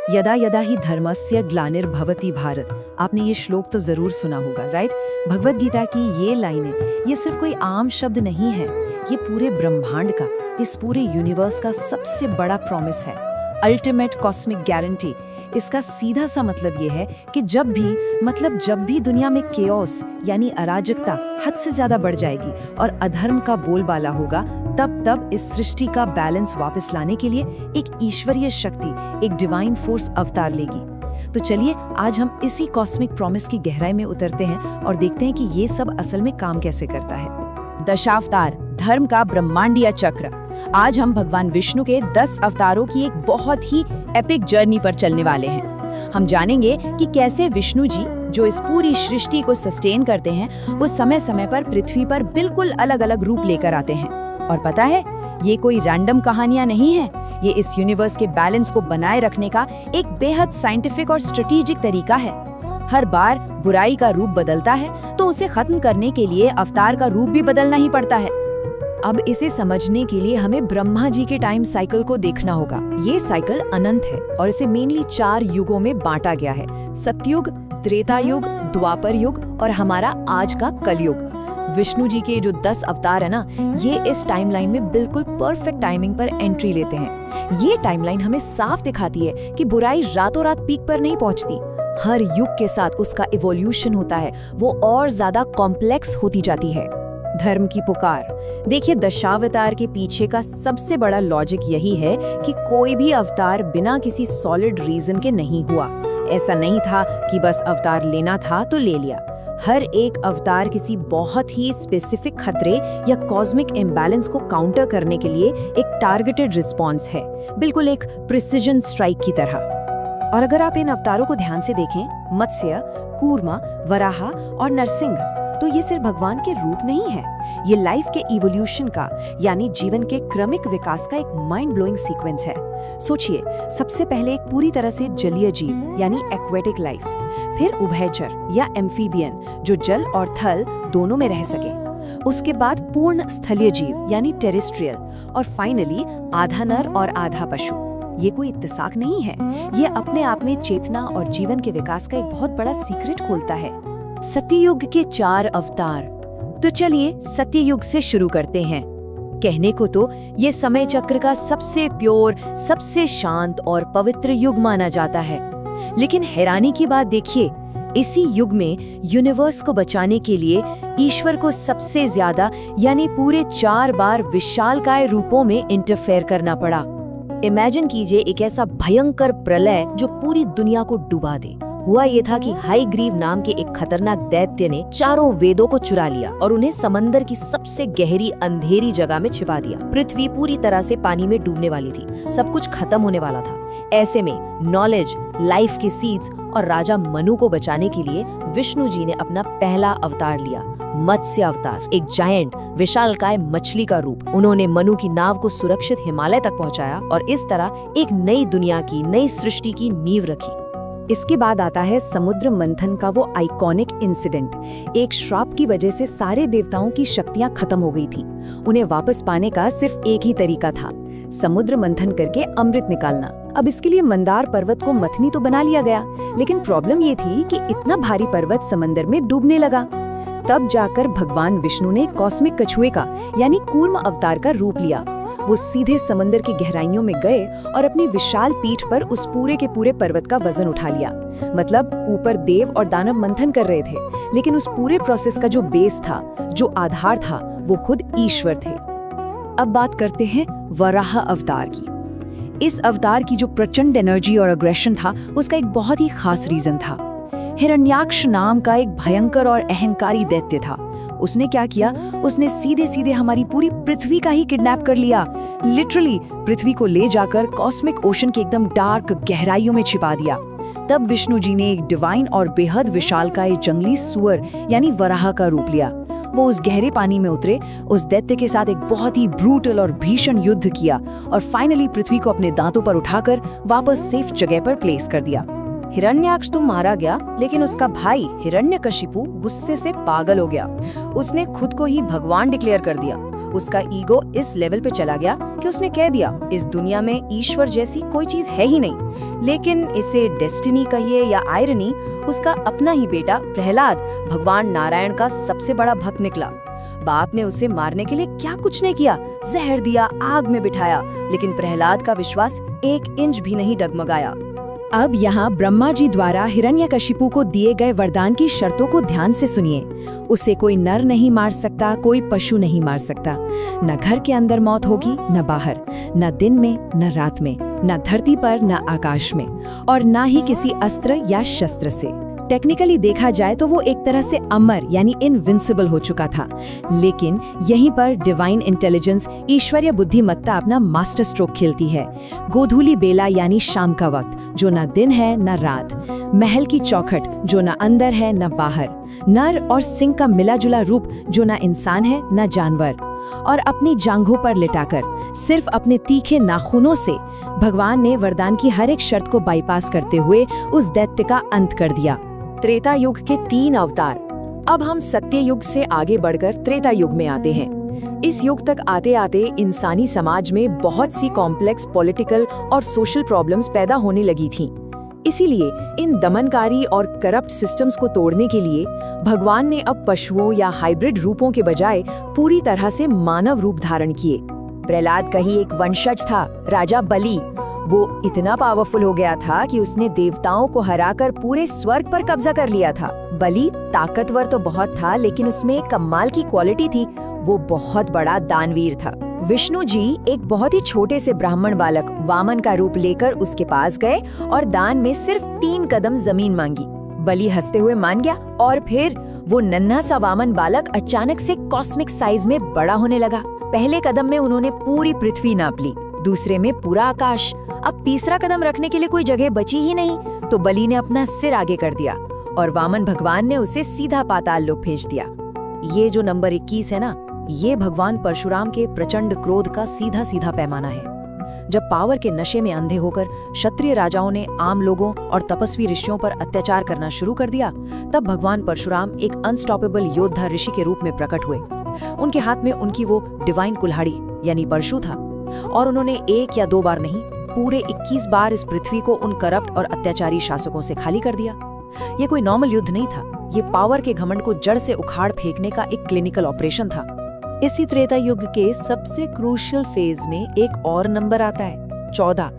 यदा यदा ही धर्मस्य ग्लानिर्भवति भारत। आपने ये श्लोक तो जरूर सुना होगा, राइट? भगवत गीता की ये लाइनें, ये सिर्फ कोई आम शब्द नहीं है, ये पूरे ब्रह्मांड का, इस पूरे यूनिवर्स का सबसे बड़ा प्रॉमिस है, अल्टीमेट कॉस्मिक गारंटी। इसका सीधा सा मतलब ये है कि जब भी दुनिया में केओस यानी अराजकता हद से ज्यादा बढ़ जाएगी और अधर्म का बोलबाला होगा, तब इस सृष्टि का बैलेंस वापस लाने के लिए एक ईश्वरीय शक्ति, एक डिवाइन फोर्स अवतार लेगी। तो चलिए आज हम इसी कॉस्मिक प्रॉमिस की गहराई में उतरते हैं और देखते हैं कि ये सब असल में काम कैसे करता है। दशावतार, धर्म का ब्रह्मांडीय चक्र। आज हम भगवान विष्णु के 10 अवतारों की एक बहुत ही एपिक जर्नी पर चलने वाले हैं। हम जानेंगे कि कैसे विष्णु जी, जो इस पूरी सृष्टि को सस्टेन करते हैं, वो समय समय पर पृथ्वी पर बिल्कुल अलग अलग रूप लेकर आते हैं। और पता है, ये कोई रैंडम कहानियां नहीं है, ये इस यूनिवर्स के बैलेंस को बनाए रखने का एक बेहद साइंटिफिक और स्ट्रेटेजिक तरीका है। हर बार बुराई का रूप बदलता है तो उसे खत्म करने के लिए अवतार का रूप भी बदलना ही पड़ता है। अब इसे समझने के लिए हमें ब्रह्मा जी के टाइम साइकिल को देखना होगा। ये साइकिल अनंत है और इसे मेनली 4 युगों में बांटा गया है: सतयुग, त्रेता युग, द्वापर युग और हमारा आज का कलयुग। विष्णु जी के जो 10 अवतार है ना, ये इस टाइमलाइन में बिल्कुल परफेक्ट टाइमिंग पर एंट्री लेते हैं। ये टाइमलाइन हमें साफ दिखाती है कि बुराई रातों रात पीक पर नहीं पहुंचती। हर युग के साथ उसका इवोल्यूशन होता है, वो और ज्यादा कॉम्प्लेक्स होती जाती है। धर्म की पुकार। देखिए, दशावतार के पीछे का सबसे बड़ा लॉजिक यही है कि कोई भी अवतार बिना किसी सॉलिड रीजन के नहीं हुआ। ऐसा नहीं था कि बस अवतार लेना था तो ले लिया। हर एक अवतार किसी बहुत ही स्पेसिफिक खतरे या कॉस्मिक इम्बैलेंस को काउंटर करने के लिए एक टारगेटेड रिस्पॉन्स है, बिल्कुल एक प्रिसिजन स्ट्राइक की तरह। और अगर आप इन अवतारों को ध्यान से देखें, मत्स्य, कूर्मा, वराहा और नरसिंह, तो ये सिर्फ भगवान के रूप नहीं है, ये लाइफ के इवोल्यूशन का यानी जीवन के क्रमिक विकास का एक माइंड ब्लोइंग सीक्वेंस है। सोचिए, सबसे पहले एक पूरी तरह से जलीय जीव यानी एक्वेटिक लाइफ, फिर उभयचर या एम्फीबियन जो जल और थल दोनों में रह सके, उसके बाद पूर्ण स्थलीय जीव यानी टेरेस्ट्रियल, और फाइनली आधा नर और आधा पशु। ये कोई इत्तेफाक नहीं है, ये अपने आप में चेतना और जीवन के विकास का एक बहुत बड़ा सीक्रेट खोलता है। सत्ययुग के 4 अवतार। तो चलिए सत्ययुग से शुरू करते हैं। कहने को तो ये समय चक्र का सबसे प्योर, सबसे शांत और पवित्र युग माना जाता है, लेकिन हैरानी की बात देखिए, इसी युग में यूनिवर्स को बचाने के लिए ईश्वर को सबसे ज्यादा यानी पूरे 4 बार विशालकाय रूपों में इंटरफेयर करना पड़ा। इमेजिन कीजिए एक ऐसा भयंकर प्रलय जो पूरी दुनिया को डुबा दे। हुआ ये था कि हाईग्रीव नाम के एक खतरनाक दैत्य ने 4 वेदों को चुरा लिया और उन्हें समंदर की सबसे गहरी अंधेरी जगह में छिपा दिया। पृथ्वी पूरी तरह से पानी में डूबने वाली थी, सब कुछ खत्म होने वाला था। ऐसे में नॉलेज, लाइफ के सीड्स और राजा मनु को बचाने के लिए विष्णु जी ने अपना पहला अवतार लिया, मत्स्य अवतार, एक जायंट विशालकाय मछली का रूप। उन्होंने मनु की नाव को सुरक्षित हिमालय तक पहुंचाया और इस तरह एक नई दुनिया की, नई सृष्टि की नींव रखी। इसके बाद आता है समुद्र मंथन का वो आइकॉनिक इंसिडेंट। एक श्राप की वजह से सारे देवताओं की शक्तियां खत्म हो गई थी। उन्हें वापस पाने का सिर्फ एक ही तरीका था, समुद्र मंथन करके अमृत निकालना। अब इसके लिए मंदार पर्वत को मथनी तो बना लिया गया, लेकिन प्रॉब्लम ये थी कि इतना भारी पर्वत समंदर में डूबने लगा। तब जाकर भगवान विष्णु ने कॉस्मिक कछुए का यानी कूर्म अवतार का रूप लिया। वो सीधे समंदर की गहराइयों में गए और अपनी विशाल पीठ पर उस पूरे के पूरे पर्वत का वजन उठा लिया। मतलब ऊपर देव और दानव मंथन कर रहे थे, लेकिन उस पूरे प्रोसेस का जो बेस था, जो आधार था, वो खुद ईश्वर थे। अब बात करते हैं वराह अवतार की। इस अवतार की जो प्रचंड एनर्जी और अग्रेशन था, उसका एक बहुत ही खास रीजन था। हिरण्याक्ष नाम का एक भयंकर और अहंकारी दैत्य था। उसने क्या किया, उसने सीधे सीधे हमारी पूरी पृथ्वी का ही किडनैप कर लिया। लिटरली पृथ्वी को ले जाकर कॉस्मिक ओशन के एकदम डार्क गहराइयों में छिपा दिया। तब विष्णु जी ने एक डिवाइन और बेहद विशालकाय जंगली सुअर यानी वराह का रूप लिया। वो उस गहरे पानी में उतरे, उस दैत्य के साथ एक बहुत ही ब्रूटल और भीषण युद्ध किया और फाइनली पृथ्वी को अपने दांतों पर उठाकर वापस सेफ जगह पर प्लेस कर दिया। हिरण्याक्ष तो मारा गया, लेकिन उसका भाई हिरण्यकशिपु गुस्से से पागल हो गया। उसने खुद को ही भगवान डिक्लेयर कर दिया। उसका ईगो इस लेवल पे चला गया कि उसने कह दिया इस दुनिया में ईश्वर जैसी कोई चीज है ही नहीं। लेकिन इसे डेस्टिनी कहिए या आयरनी, उसका अपना ही बेटा प्रहलाद भगवान नारायण का सबसे बड़ा भक्त निकला। बाप ने उसे मारने के लिए क्या कुछ नहीं किया, जहर दिया, आग में बिठाया, लेकिन प्रहलाद का विश्वास 1 इंच भी नहीं डगमगाया। अब यहाँ ब्रह्मा जी द्वारा हिरण्यकशिपु को दिए गए वरदान की शर्तों को ध्यान से सुनिए। उसे कोई नर नहीं मार सकता, कोई पशु नहीं मार सकता, न घर के अंदर मौत होगी न बाहर, न दिन में न रात में, न धरती पर न आकाश में, और न ही किसी अस्त्र या शस्त्र से। टेक्निकली देखा जाए तो वो एक तरह से अमर यानी इनविंसिबल हो चुका था, लेकिन यहीं पर डिवाइन इंटेलिजेंस, ईश्वरीय बुद्धिमत्ता अपना मास्टर स्ट्रोक खेलती है। गोधूली बेला यानी शाम का वक्त, जो न दिन है न रात, महल की चौखट जो न अंदर है न बाहर, नर और सिंह का मिला जुला रूप जो न इंसान है न जानवर, और अपनी जांघों पर लिटाकर सिर्फ अपने तीखे नाखूनों से भगवान ने वरदान की हर एक शर्त को बाईपास करते हुए उस दैत्य का अंत कर दिया। त्रेता युग के 3 अवतार। अब हम सत्य युग से आगे बढ़कर त्रेता युग में आते हैं। इस युग तक आते आते इंसानी समाज में बहुत सी कॉम्प्लेक्स पॉलिटिकल और सोशल प्रॉब्लम्स पैदा होने लगी थीं। इसीलिए इन दमनकारी और करप्ट सिस्टम्स को तोड़ने के लिए भगवान ने अब पशुओं या हाइब्रिड रूपों के बजाय पूरी तरह से मानव रूप धारण किए। प्रहलाद का ही एक वंशज था, राजा बलि। वो इतना पावरफुल हो गया था कि उसने देवताओं को हराकर पूरे स्वर्ग पर कब्जा कर लिया था। बलि ताकतवर तो बहुत था, लेकिन उसमें एक कमाल की क्वालिटी थी, वो बहुत बड़ा दानवीर था। विष्णु जी एक बहुत ही छोटे से ब्राह्मण बालक वामन का रूप लेकर उसके पास गए और दान में सिर्फ 3 कदम जमीन मांगी। बलि हंसते हुए मान गया और फिर वो नन्हा सा वामन बालक अचानक से कॉस्मिक साइज में बड़ा होने लगा। पहले कदम में उन्होंने पूरी पृथ्वी नाप ली, दूसरे में पूरा आकाश। अब तीसरा कदम रखने के लिए कोई जगह बची ही नहीं, तो बलि ने अपना सिर आगे कर दिया और वामन भगवान ने उसे सीधा पाताल लोक भेज दिया। ये जो नंबर 21 है ना, ये भगवान परशुराम के प्रचंड क्रोध का सीधा सीधा पैमाना है। जब पावर के नशे में अंधे होकर क्षत्रिय राजाओं ने आम लोगों और तपस्वी ऋषियों पर अत्याचार करना शुरू कर दिया, तब भगवान परशुराम एक अनस्टॉपेबल योद्धा ऋषि के रूप में प्रकट हुए। उनके हाथ में उनकी वो डिवाइन कुल्हाड़ी यानी परशु था, और उन्होंने 1 या 2 बार नहीं, पूरे 21 बार इस पृथ्वी को उन करप्ट और अत्याचारी शासकों से खाली कर दिया। ये कोई नॉर्मल युद्ध नहीं था, ये पावर के घमंड को जड़ से उखाड़ फेंकने का एक क्लिनिकल ऑपरेशन था। इसी त्रेता युग के सबसे क्रूशियल फेज में एक और नंबर आता है, 14।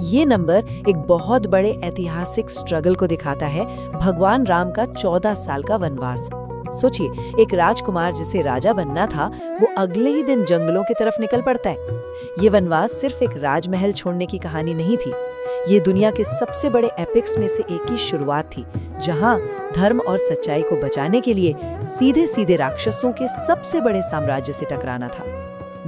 ये नंबर एक बहुत बड़े ऐतिहासिक स्ट्रगल को दिखाता है, भगवान राम का 14 साल का वनवास। सोचिए, एक राजकुमार जिसे राजा बनना था, वो अगले ही दिन जंगलों की तरफ निकल पड़ता है। ये वनवास सिर्फ एक राजमहल छोड़ने की कहानी नहीं थी, ये दुनिया के सबसे बड़े एपिक्स में से एक की शुरुआत थी, जहां धर्म और सच्चाई को बचाने के लिए सीधे सीधे राक्षसों के सबसे बड़े साम्राज्य से टकराना था।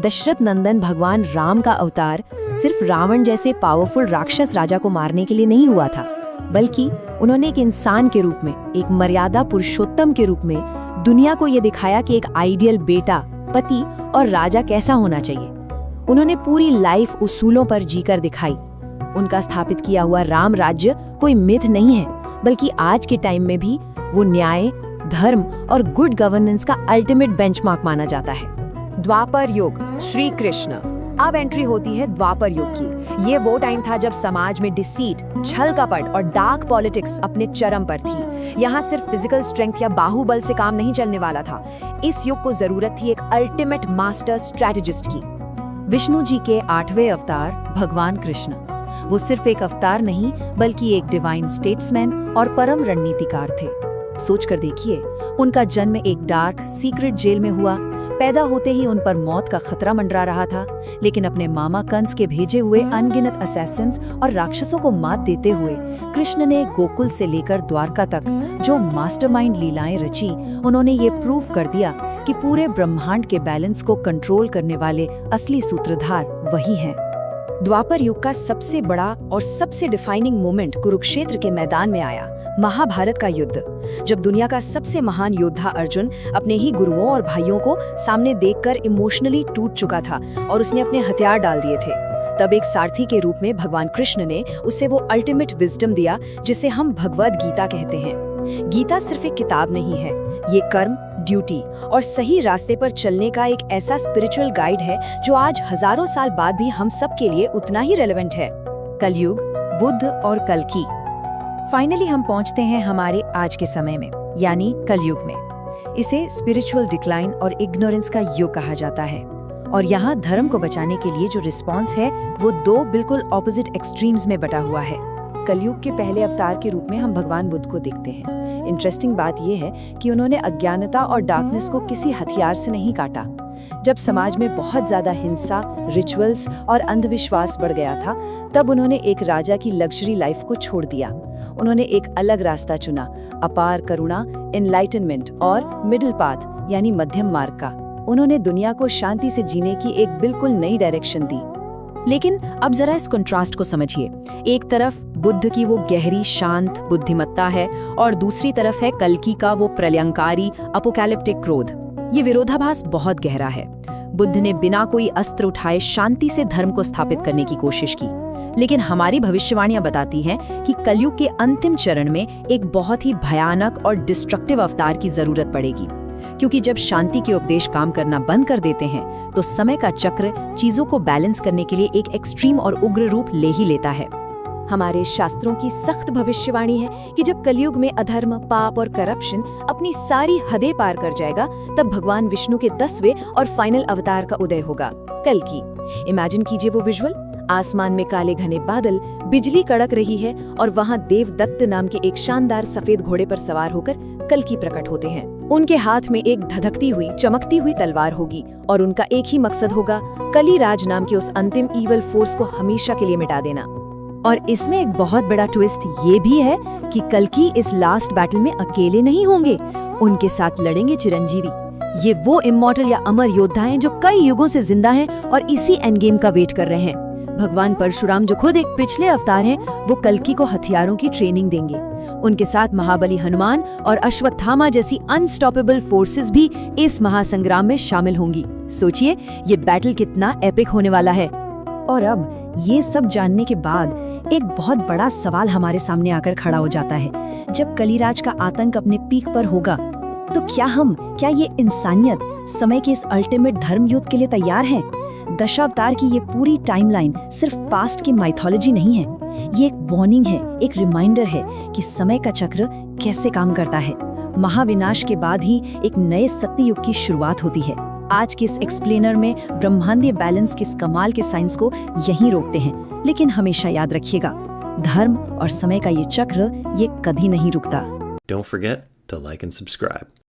दशरथ नंदन भगवान राम का अवतार सिर्फ रावण जैसे पावरफुल राक्षस राजा को मारने के लिए नहीं हुआ था, बल्कि उन्होंने एक इंसान के रूप में, एक मर्यादा पुरुषोत्तम के रूप में दुनिया को ये दिखाया कि एक आइडियल बेटा, पति और राजा कैसा होना चाहिए। उन्होंने पूरी लाइफ उसूलों पर जीकर दिखाई। उनका स्थापित किया हुआ राम राज्य कोई मिथ नहीं है, बल्कि आज के टाइम में भी वो न्याय, धर्म और गुड गवर्नेंस का अल्टीमेट बेंचमार्क माना जाता है। द्वापर युग, श्री कृष्ण। अब एंट्री होती है द्वापर युग की। ये वो टाइम था जब समाज में डिसीट, छल कपट और डार्क पॉलिटिक्स अपने चरम पर थी। यहाँ सिर्फ फिजिकल स्ट्रेंथ या बाहुबल से काम नहीं चलने वाला था। इस युग को जरूरत थी एक अल्टीमेट मास्टर स्ट्रेटेजिस्ट की। विष्णु जी के 8वें अवतार भगवान कृष्ण, वो सिर्फ एक अवतार नहीं, बल्कि एक डिवाइन स्टेट्समैन और परम रणनीतिकार थे। सोच कर देखिए, उनका जन्म एक डार्क सीक्रेट जेल में हुआ। पैदा होते ही उन पर मौत का खतरा मंडरा रहा था, लेकिन अपने मामा कंस के भेजे हुए अनगिनत असैसिन्स और राक्षसों को मात देते हुए कृष्ण ने गोकुल से लेकर द्वारका तक जो मास्टरमाइंड लीलाएं रची, उन्होंने ये प्रूव कर दिया कि पूरे ब्रह्मांड के बैलेंस को कंट्रोल करने वाले असली सूत्रधार वही हैं। द्वापर युग का सबसे बड़ा और सबसे डिफाइनिंग मोमेंट कुरुक्षेत्र के मैदान में आया, महाभारत का युद्ध। जब दुनिया का सबसे महान योद्धा अर्जुन अपने ही गुरुओं और भाइयों को सामने देखकर इमोशनली टूट चुका था और उसने अपने हथियार डाल दिए थे, तब एक सारथी के रूप में भगवान कृष्ण ने उसे वो अल्टीमेट विजडम दिया जिसे हम भगवद गीता कहते हैं। गीता सिर्फ एक किताब नहीं है, ये कर्म, ड्यूटी और सही रास्ते पर चलने का एक ऐसा स्पिरिचुअल गाइड है जो आज हजारों साल बाद भी हम सब के लिए उतना ही रेलेवेंट है। कलयुग, बुद्ध और कल्कि। फाइनली हम पहुंचते हैं हमारे आज के समय में, यानी कलयुग में। इसे स्पिरिचुअल डिक्लाइन और इग्नोरेंस का युग कहा जाता है, और यहाँ धर्म को बचाने के लिए जो रिस्पॉन्स है वो दो बिल्कुल ऑपोजिट एक्सट्रीम्स में बटा हुआ है। कलयुग के पहले अवतार के रूप में हम भगवान बुद्ध को देखते हैं। इंटरेस्टिंग बात यह है कि उन्होंने अज्ञानता और डार्कनेस को किसी हथियार से नहीं काटा। जब समाज में बहुत ज्यादा हिंसा, रिचुअल्स और अंधविश्वास बढ़ गया था, तब उन्होंने एक राजा की लग्जरी लाइफ को छोड़ दिया। उन्होंने एक अलग रास्ता चुना, अपार करुणा, एनलाइटनमेंट और मिडिल पाथ यानी मध्यम मार्ग का। उन्होंने दुनिया को शांति से जीने की एक बिल्कुल नई डायरेक्शन दी। लेकिन अब जरा इस कंट्रास्ट को समझिए। एक तरफ बुद्ध की वो गहरी शांत बुद्धिमत्ता है और दूसरी तरफ है कल्कि का वो प्रलयंकारी अपोकैलिप्टिक क्रोध। ये विरोधाभास बहुत गहरा है। बुद्ध ने बिना कोई अस्त्र उठाए शांति से धर्म को स्थापित करने की कोशिश की, लेकिन हमारी भविष्यवाणियां बताती हैं कि कलयुग के अंतिम चरण में एक बहुत ही भयानक और डिस्ट्रक्टिव अवतार की जरूरत पड़ेगी, क्योंकि जब शांति के उपदेश काम करना बंद कर देते हैं तो समय का चक्र चीजों को बैलेंस करने के लिए एक एक्सट्रीम और उग्र रूप ले ही लेता है। हमारे शास्त्रों की सख्त भविष्यवाणी है कि जब कलयुग में अधर्म, पाप और करप्शन अपनी सारी हदें पार कर जाएगा, तब भगवान विष्णु के 10वें और फाइनल अवतार का उदय होगा, कल्कि। इमेजिन कीजिए वो विजुअल, आसमान में काले घने बादल, बिजली कड़क रही है और वहाँ देवदत्त नाम के एक शानदार सफेद घोड़े पर सवार होकर कल्कि प्रकट होते हैं। उनके हाथ में एक धधकती हुई, चमकती हुई तलवार होगी और उनका एक ही मकसद होगा, कलिराज नाम के उस अंतिम ईवल फोर्स को हमेशा के लिए मिटा देना। और इसमें एक बहुत बड़ा ट्विस्ट ये भी है कि कल्कि इस लास्ट बैटल में अकेले नहीं होंगे, उनके साथ लड़ेंगे चिरंजीवी। ये वो इमॉर्टल या अमर योद्धा हैं जो कई युगों से जिंदा हैं और इसी एंड गेम का वेट कर रहे हैं। भगवान परशुराम, जो खुद एक पिछले अवतार हैं, वो कल्कि को हथियारों की ट्रेनिंग देंगे। उनके साथ महाबली हनुमान और अश्वत्थामा जैसी अनस्टॉपेबल फोर्सेस भी इस महासंग्राम में शामिल होंगी। सोचिए ये बैटल कितना एपिक होने वाला है। और अब ये सब जानने के बाद एक बहुत बड़ा सवाल हमारे सामने आकर खड़ा हो जाता है। जब कलिराज का आतंक अपने पीक पर होगा, तो क्या ये इंसानियत समय के इस अल्टीमेट धर्म युद्ध के लिए तैयार है? दशावतार की ये पूरी टाइमलाइन सिर्फ पास्ट की माइथोलॉजी नहीं है, ये एक वार्निंग है, एक रिमाइंडर है कि समय का चक्र कैसे काम करता है। महाविनाश के बाद ही एक नए सत्ययुग की शुरुआत होती है। आज के इस एक्सप्लेनर में ब्रह्मांडीय बैलेंस के इस कमाल के साइंस को यहीं रोकते हैं, लेकिन हमेशा याद रखिएगा, धर्म और समय का ये चक्र ये कभी नहीं रुकता। Don't forget to like and subscribe.